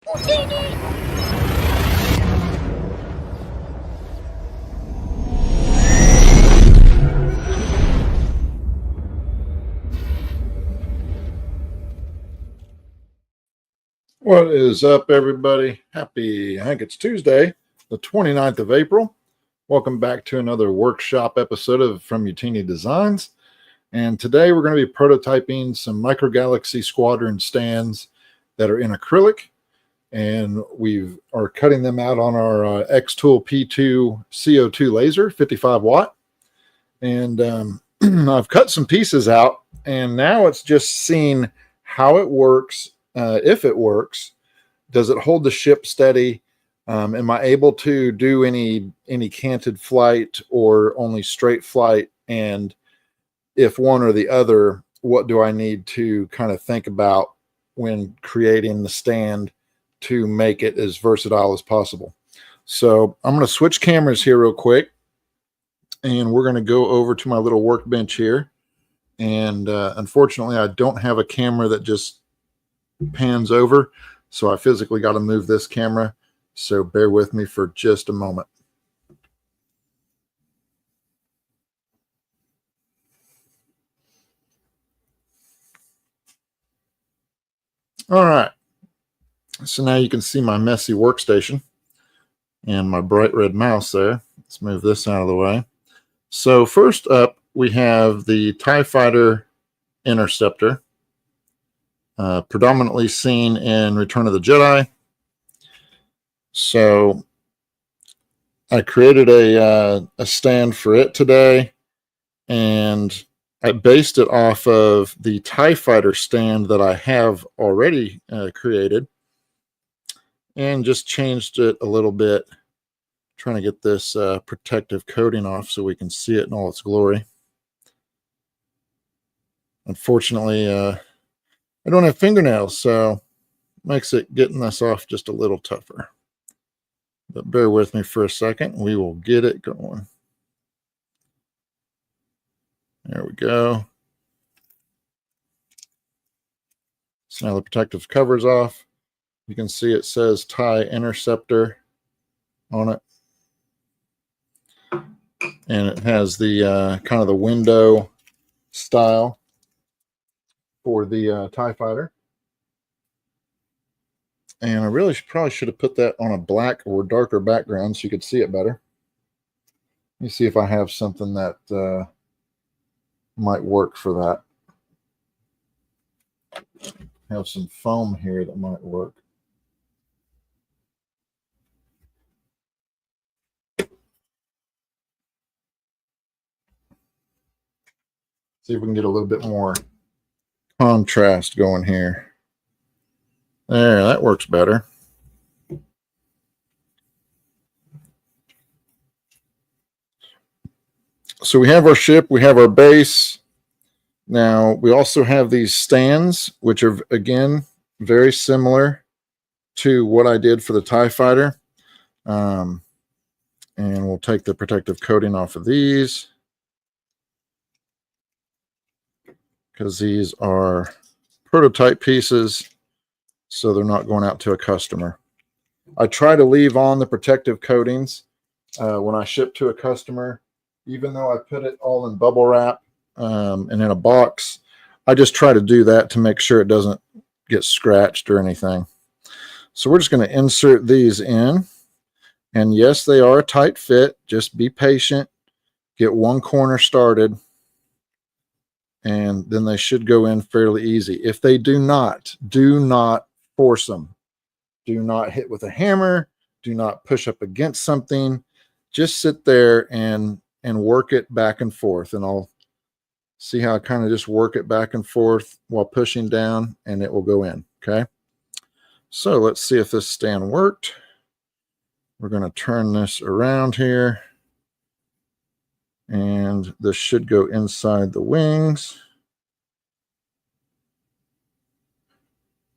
What is up, everybody? I think it's Tuesday, the 29th of April. Welcome back to another workshop episode from Utinni Designs. And today we're going to be prototyping some Micro Galaxy Squadron stands that are in acrylic. And we are cutting them out on our X-Tool P2 CO2 laser, 55 watt. And I've cut some pieces out, and now it's just seeing how it works. If it works, does it hold the ship steady? Am I able to do any canted flight or only straight flight? And if one or the other, what do I need to kind of think about when creating the stand to make it as versatile as possible? So I'm going to switch cameras here real quick, and we're going to go over to my little workbench here. And unfortunately, I don't have a camera that just pans over, so I physically got to move this camera, so bear with me for just a moment. All right, so now you can see my messy workstation and my bright red mouse there. Let's move this out of the way. So first up, we have the TIE Fighter Interceptor, predominantly seen in Return of the Jedi. So I created a stand for it today, and I based it off of the TIE Fighter stand that I have already created, and just changed it a little bit, trying to get this protective coating off so we can see it in all its glory. Unfortunately, I don't have fingernails, so makes it getting this off just a little tougher. But bear with me for a second. We will get it going. There we go. So now the protective cover's off. You can see it says TIE Interceptor on it. And it has the kind of the window style for the TIE Fighter. And I really probably should have put that on a black or darker background so you could see it better. Let me see if I have something that might work for that. I have some foam here that might work. See if we can get a little bit more contrast going here. There, that works better. So we have our ship, we have our base. Now we also have these stands, which are, again, very similar to what I did for the TIE Fighter. And we'll take the protective coating off of these, because these are prototype pieces, so they're not going out to a customer. I try to leave on the protective coatings when I ship to a customer, even though I put it all in bubble wrap and in a box. I just try to do that to make sure it doesn't get scratched or anything. So we're just going to insert these in. And yes, they are a tight fit. Just be patient. Get one corner started, and then they should go in fairly easy. If they do not force them. Do not hit with a hammer. Do not push up against something. Just sit there and work it back and forth. And I'll see how I kind of just work it back and forth while pushing down, and it will go in. Okay. So let's see if this stand worked. We're going to turn this around here, and this should go inside the wings.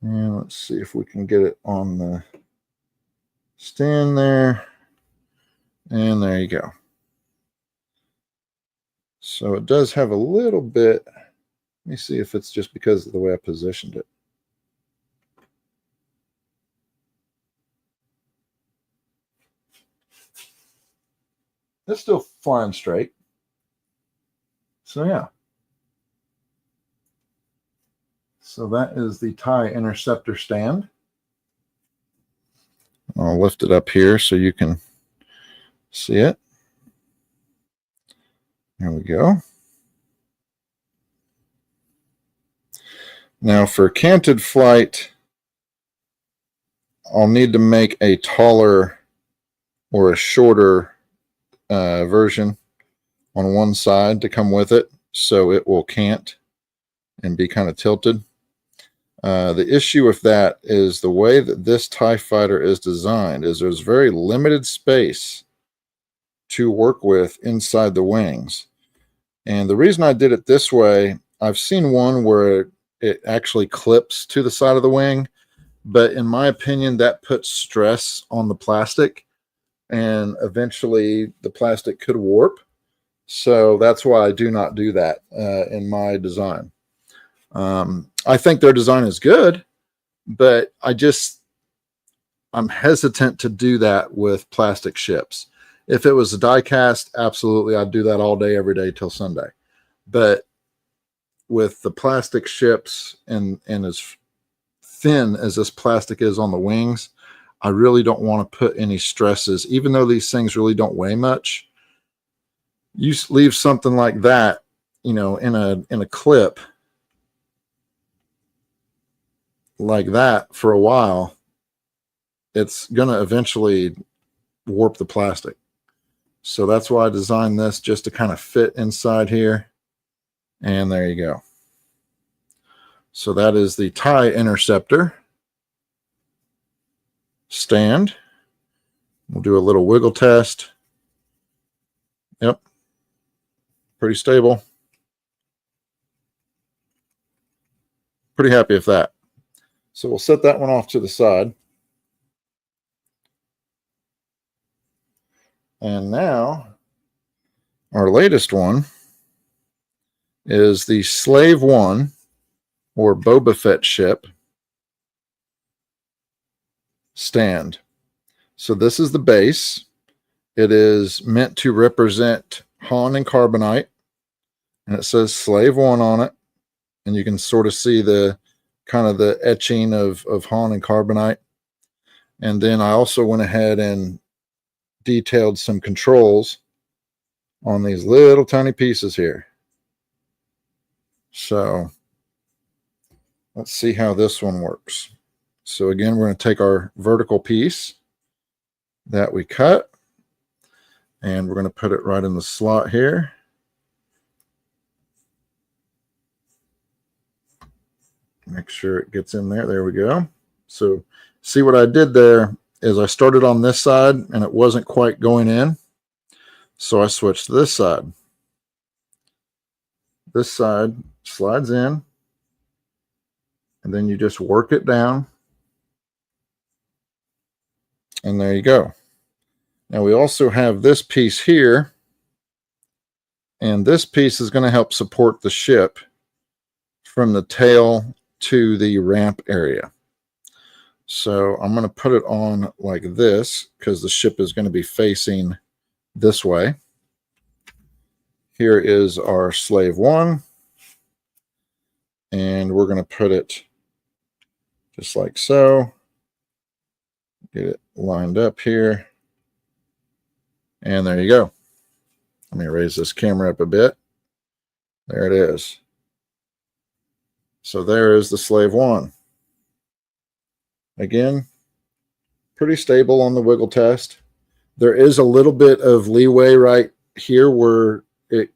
And let's see if we can get it on the stand there. And there you go. So it does have a little bit. Let me see if it's just because of the way I positioned it. it's still flying straight. So yeah. So that is the TIE Interceptor stand. I'll lift it up here so you can see it. There we go. Now for canted flight, I'll need to make a taller or a shorter version on one side to come with it, so it will cant and be kind of tilted. The issue with that is the way that this TIE fighter is designed is there's very limited space to work with inside the wings. And the reason I did it this way, I've seen one where it actually clips to the side of the wing, but in my opinion, that puts stress on the plastic, and eventually the plastic could warp. So that's why I do not do that in my design. I think their design is good, but I'm hesitant to do that with plastic ships. If it was a die cast, absolutely, I'd do that all day, every day till Sunday. But with the plastic ships and as thin as this plastic is on the wings, I really don't want to put any stresses, even though these things really don't weigh much. You leave something like that, you know, in a clip like that for a while, it's going to eventually warp the plastic. So that's why I designed this, just to kind of fit inside here. And there you go. So that is the TIE Interceptor stand. We'll do a little wiggle test. Yep. Pretty stable. Pretty happy with that. So we'll set that one off to the side. And now our latest one is the Slave One, or Boba Fett ship stand. So this is the base. It is meant to represent Han and Carbonite, and it says Slave One on it, and you can sort of see the kind of the etching of Han and Carbonite. And then I also went ahead and detailed some controls on these little tiny pieces here. So let's see how this one works. So again, we're going to take our vertical piece that we cut, and we're going to put it right in the slot here. Make sure it gets in there. There we go. So see what I did there is I started on this side and it wasn't quite going in. So I switched to this side. This side slides in, and then you just work it down. And there you go. Now we also have this piece here, and this piece is going to help support the ship from the tail to the ramp area. So I'm going to put it on like this because the ship is going to be facing this way. Here is our Slave One, and we're going to put it just like so. Get it lined up here, and there you go. Let me raise this camera up a bit. There it is. So there is the Slave One. Again, pretty stable on the wiggle test. There is a little bit of leeway right here where it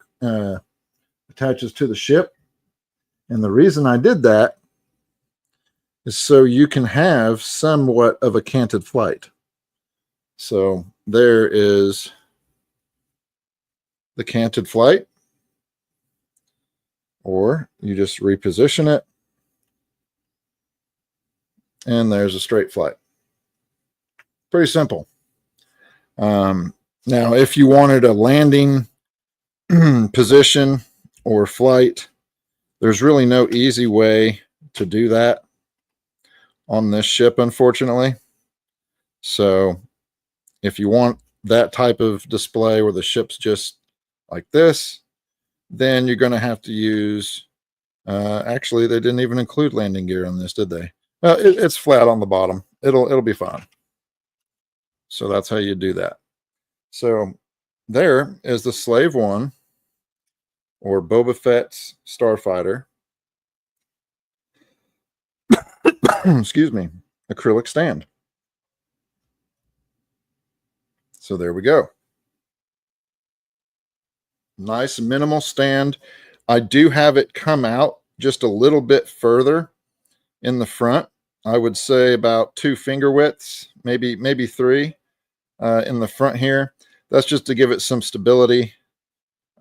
attaches to the ship. And the reason I did that is so you can have somewhat of a canted flight. So there is the canted flight, or you just reposition it, and there's a straight flight. Pretty simple. Now, if you wanted a landing position or flight, there's really no easy way to do that on this ship, unfortunately. So if you want that type of display where the ship's just like this, then you're going to have to use, actually, they didn't even include landing gear on this, did they? It's flat on the bottom. It'll be fine. So that's how you do that. So there is the Slave One, or Boba Fett's starfighter. Excuse me, acrylic stand. So there we go. Nice minimal stand. I do have it come out just a little bit further in the front. I would say about 2 finger widths, maybe 3 in the front here. That's just to give it some stability.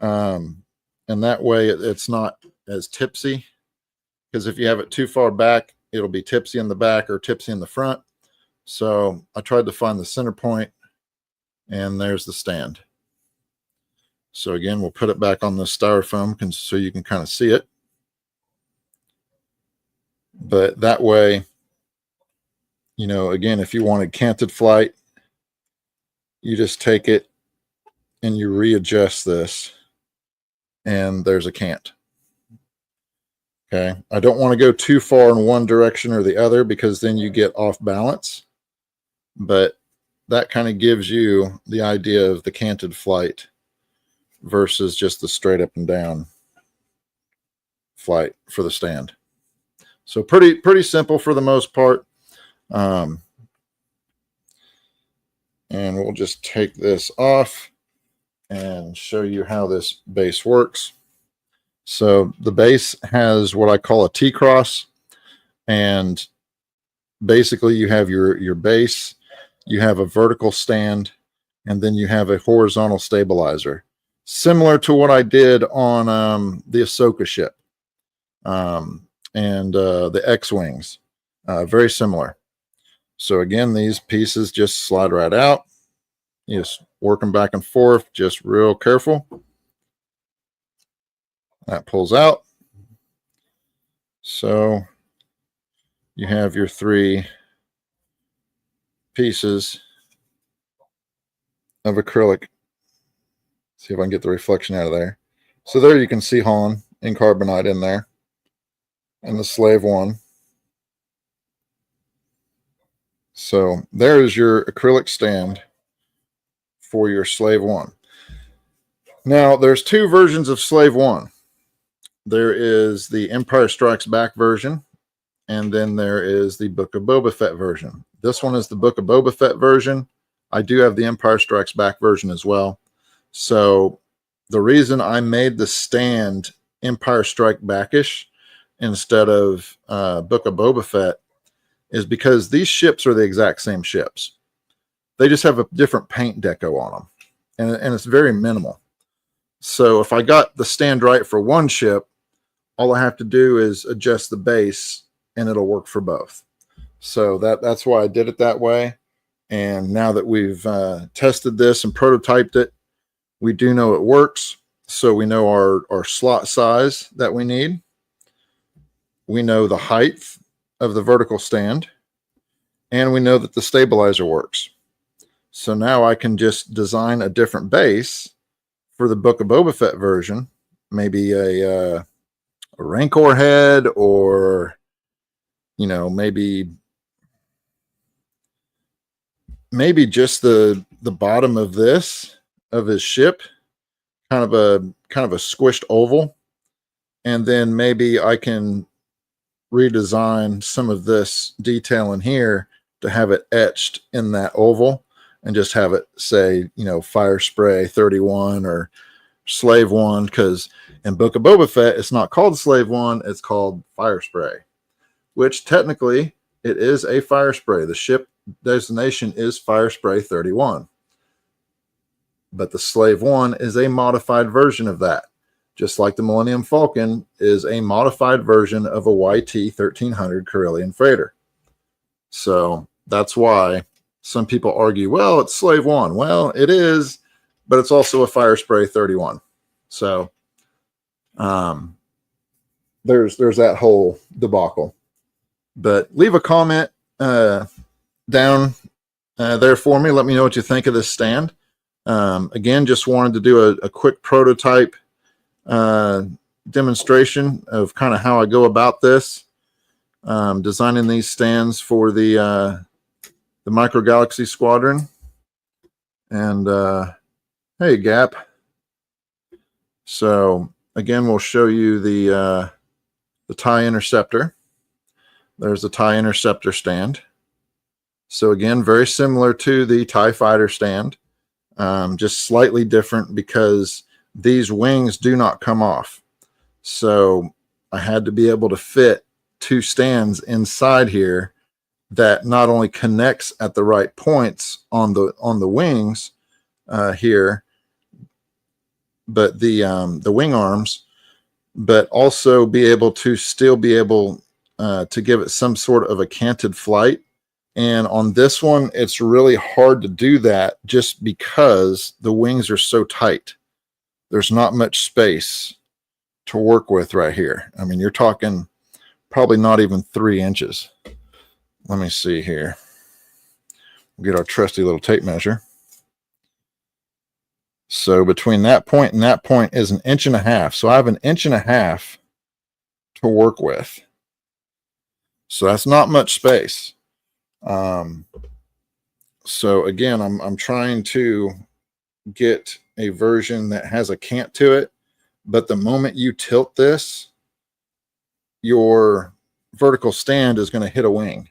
And that way it's not as tipsy, because if you have it too far back, it'll be tipsy in the back or tipsy in the front. So I tried to find the center point, and there's the stand. So again, we'll put it back on the styrofoam so you can kind of see it. But that way, you know, again, if you wanted canted flight, you just take it and you readjust this, and there's a cant. Okay, I don't want to go too far in one direction or the other, because then you get off balance. But that kind of gives you the idea of the canted flight versus just the straight up and down flight for the stand. So pretty simple for the most part. And we'll just take this off and show you how this base works. So the base has what I call a T-cross, and basically you have your base, you have a vertical stand, and then you have a horizontal stabilizer, similar to what I did on the Ahsoka ship and the X-Wings, very similar. So again, these pieces just slide right out. You just work them back and forth, just real careful. That pulls out. So you have your 3 pieces of acrylic. See if I can get the reflection out of there. So there you can see Han in carbonite in there, and the Slave One. So there is your acrylic stand for your Slave One. Now there's 2 versions of Slave One. There is the Empire Strikes Back version, and then there is the Book of Boba Fett version. This one is the Book of Boba Fett version. I do have the Empire Strikes Back version as well. So the reason I made the stand Empire Strike Backish instead of Book of Boba Fett is because these ships are the exact same ships. They just have a different paint deco on them, and it's very minimal. So if I got the stand right for one ship, all I have to do is adjust the base, and it'll work for both. So that's why I did it that way. And now that we've tested this and prototyped it, we do know it works. So we know our slot size that we need. We know the height of the vertical stand, and we know that the stabilizer works. So now I can just design a different base for the Book of Boba Fett version, maybe a Rancor head, or you know, maybe just the bottom of this of his ship, kind of a squished oval, and then maybe I can redesign some of this detail in here to have it etched in that oval, and just have it say, you know, Fire Spray 31 or Slave One, because in Book of Boba Fett it's not called Slave One, it's called Fire Spray, which technically it is a fire spray. The ship designation is Fire Spray 31, but the Slave One is a modified version of that, just like the Millennium Falcon is a modified version of a YT 1300 Corellian freighter. So that's why some people argue, well, it's Slave One. Well, it is, but it's also a Fire Spray 31. So there's that whole debacle. But leave a comment down there for me. Let me know what you think of this stand. Again, just wanted to do a quick prototype demonstration of kind of how I go about this, designing these stands for the Micro Galaxy Squadron. And hey, Gap. So again, we'll show you the TIE Interceptor. There's the TIE Interceptor stand. So again, very similar to the TIE Fighter stand, just slightly different because these wings do not come off. So I had to be able to fit two stands inside here that not only connects at the right points on the wings here, but the wing arms, but also be able to still be able to give it some sort of a canted flight. And on this one, it's really hard to do that just because the wings are so tight. There's not much space to work with right here. I mean, you're talking probably not even 3 inches. Let me see here. We'll get our trusty little tape measure. So between that point and that point is 1.5 inches. So I have 1.5 inches to work with. So that's not much space. So again, I'm trying to get a version that has a cant to it, but the moment you tilt this, your vertical stand is going to hit a wing.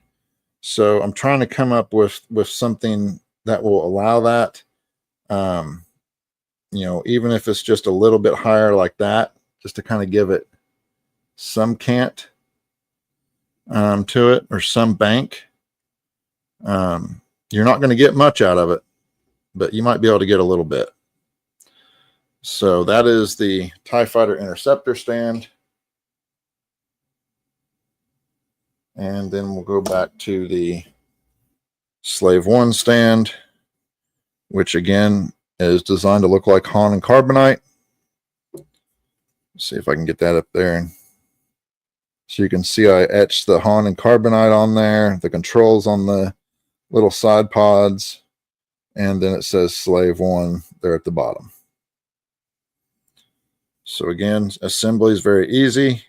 So I'm trying to come up with something that will allow that. You know, even if it's just a little bit higher like that, just to kind of give it some cant to it, or some bank. You're not going to get much out of it, but you might be able to get a little bit. So that is the TIE Fighter Interceptor stand. And then we'll go back to the Slave 1 stand, which again is designed to look like Han and Carbonite. Let's see if I can get that up there. So you can see I etched the Han and Carbonite on there, the controls on the little side pods, and then it says Slave 1 there at the bottom. So again, assembly is very easy.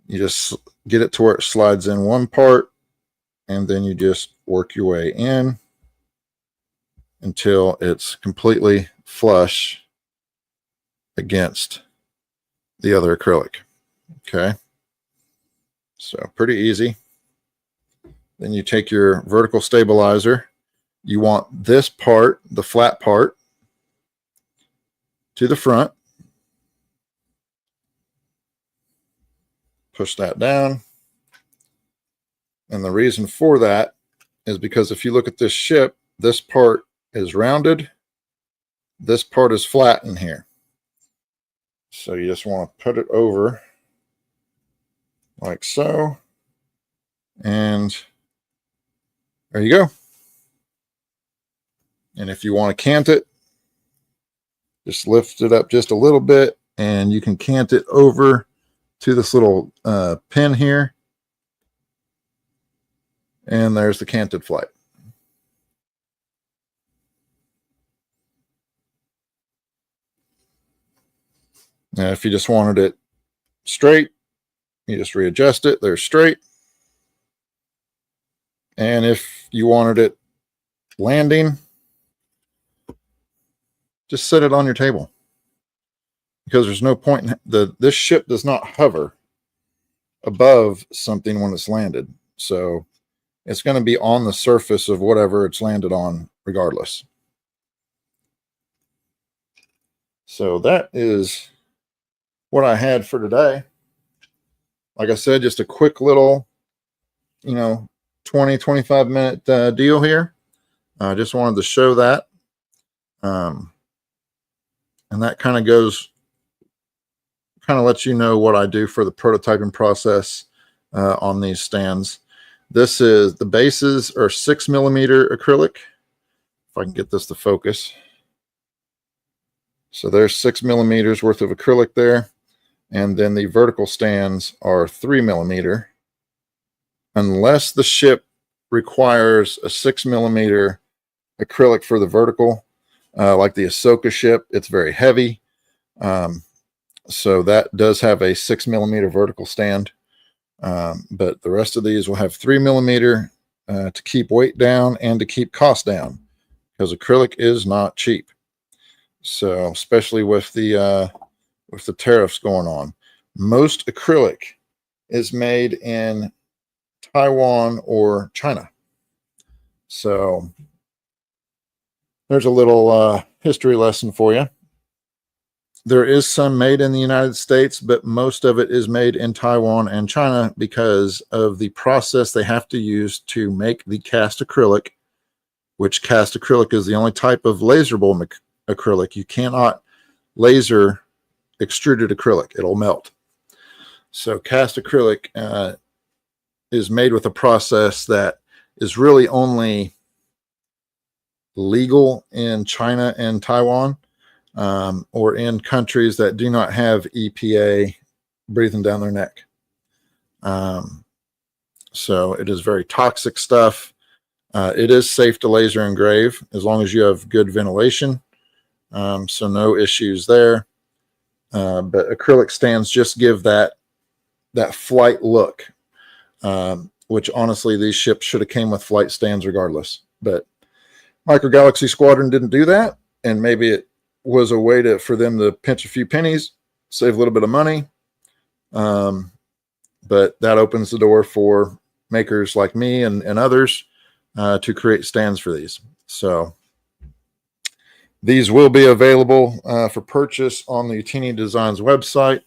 You just get it to where it slides in one part, and then you just work your way in until it's completely flush against the other acrylic. Okay, so pretty easy. Then you take your vertical stabilizer. You want this part, the flat part, to the front. Push that down. And the reason for that is because if you look at this ship, this part is rounded. This part is flat in here. So you just want to put it over like so. And there you go. And if you want to cant it, just lift it up just a little bit, and you can cant it over to this little pin here. And there's the canted flight. Now, if you just wanted it straight, you just readjust it. There's straight. And if you wanted it landing, just set it on your table, because there's no point in this ship does not hover above something when it's landed. So it's going to be on the surface of whatever it's landed on regardless. So that is what I had for today. Like I said, just a quick little, 20, 25 minute deal here. I just wanted to show that. And that kind of lets you know what I do for the prototyping process on these stands. This is, the bases are 6mm acrylic. If I can get this to focus. So there's 6mm worth of acrylic there. And then the vertical stands are 3mm. Unless the ship requires a 6mm acrylic for the vertical, like the Ahsoka ship. It's very heavy. So that does have a 6mm vertical stand. But the rest of these will have 3mm to keep weight down and to keep cost down, because acrylic is not cheap. So especially with the tariffs going on, most acrylic is made in Taiwan or China. So there's a little history lesson for you. There is some made in the United States, but most of it is made in Taiwan and China because of the process they have to use to make the cast acrylic, which cast acrylic is the only type of laserable acrylic. You cannot laser extruded acrylic. It'll melt. So cast acrylic is made with a process that is really only legal in China and Taiwan, or in countries that do not have EPA breathing down their neck. So it is very toxic stuff. It is safe to laser engrave as long as you have good ventilation. So no issues there. But acrylic stands just give that flight look, which honestly, these ships should have came with flight stands regardless. But Micro Galaxy Squadron didn't do that, and maybe it was a way for them to pinch a few pennies, save a little bit of money. But that opens the door for makers like me and others to create stands for these. So these will be available for purchase on the Utinni Designs website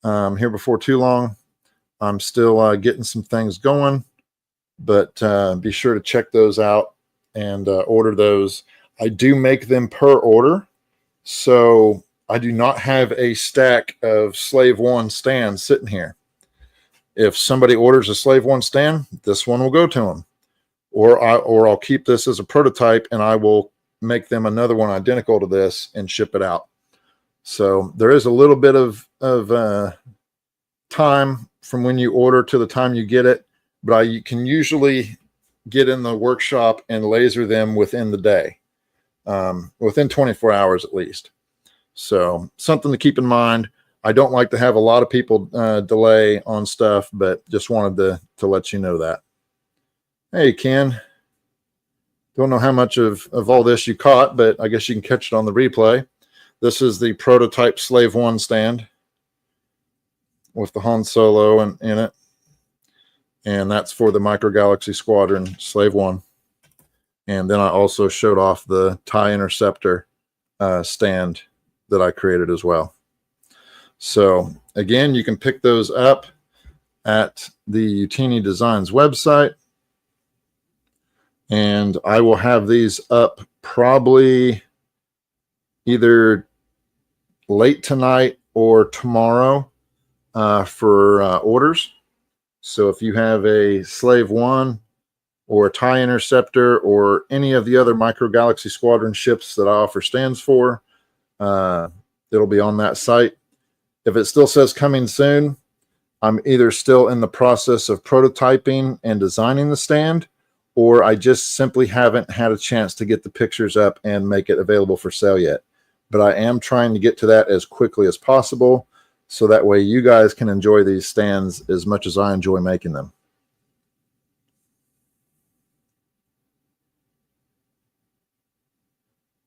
here before too long. I'm still getting some things going, but be sure to check those out and order those. I do make them per order. So I do not have a stack of Slave 1 stands sitting here. If somebody orders a Slave 1 stand, this one will go to them. Or I'll keep this as a prototype and I will make them another one identical to this and ship it out. So there is a little bit of time from when you order to the time you get it, but you can usually get in the workshop and laser them within the day. Within 24 hours at least. So something to keep in mind. I don't like to have a lot of people delay on stuff, but just wanted to let you know that. Hey, Ken. Don't know how much of all this you caught, but I guess you can catch it on the replay. This is the prototype Slave 1 stand with the Han Solo in it. And that's for the Micro Galaxy Squadron Slave 1. And then I also showed off the TIE Interceptor stand that I created as well. So again, you can pick those up at the Utinni Designs website. And I will have these up probably either late tonight or tomorrow for orders. So if you have a Slave 1 or a TIE Interceptor or any of the other Micro Galaxy Squadron ships that I offer stands for, it'll be on that site. If it still says coming soon, I'm either still in the process of prototyping and designing the stand, or I just simply haven't had a chance to get the pictures up and make it available for sale yet. But I am trying to get to that as quickly as possible, so that way you guys can enjoy these stands as much as I enjoy making them.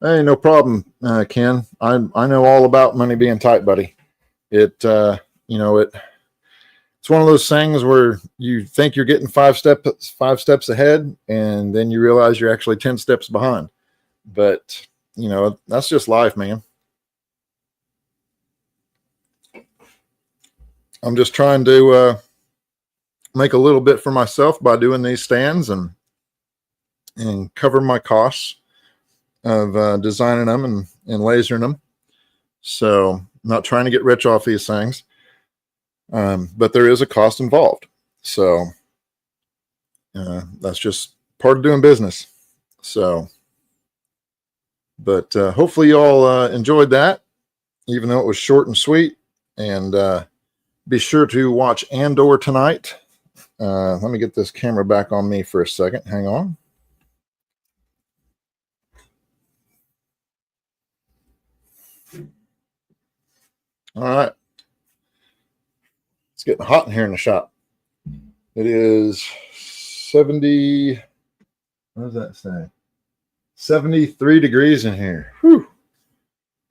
Hey, no problem, Ken. I know all about money being tight, buddy. It's one of those things where you think you're getting five steps ahead, and then you realize you're actually 10 steps behind. But that's just life, man. I'm just trying to make a little bit for myself by doing these stands and cover my costs of designing them and lasering them. So I'm not trying to get rich off these things, but there is a cost involved. So that's just part of doing business. So, but hopefully you all enjoyed that, even though it was short and sweet. And be sure to watch Andor tonight. Let me get this camera back on me for a second. Hang on. All right. It's getting hot in here in the shop. It is 70. What does that say? 73 degrees in here. Whew.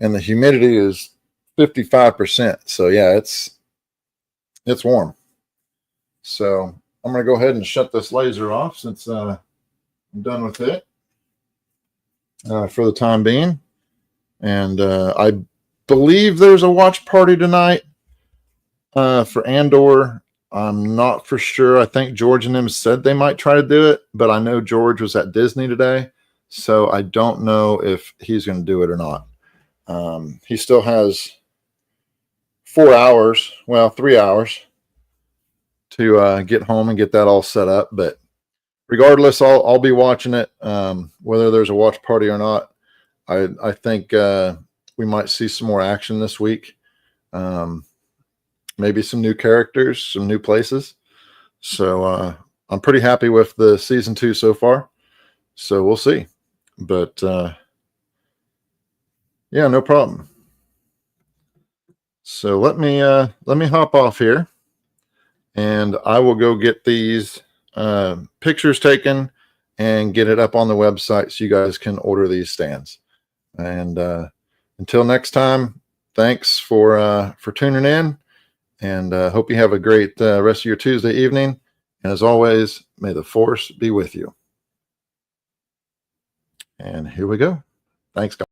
And the humidity is 55%. So yeah, it's warm. So I'm going to go ahead and shut this laser off since I'm done with it for the time being. And I believe there's a watch party tonight for Andor. I'm not for sure. I think George and them said they might try to do it, but I know George was at Disney today, so I don't know if he's going to do it or not. He still has 4 hours, well, 3 hours to get home and get that all set up. But regardless, I'll be watching it, whether there's a watch party or not. I think we might see some more action this week. Maybe some new characters, some new places. So I'm pretty happy with the season 2 so far. So we'll see. But yeah, no problem. So let me hop off here, and I will go get these pictures taken and get it up on the website so you guys can order these stands. And until next time, thanks for tuning in. And hope you have a great rest of your Tuesday evening. And as always, may the force be with you. And here we go. Thanks, guys.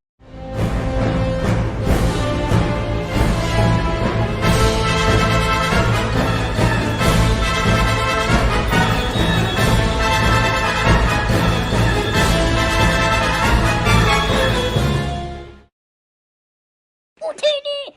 Utinni!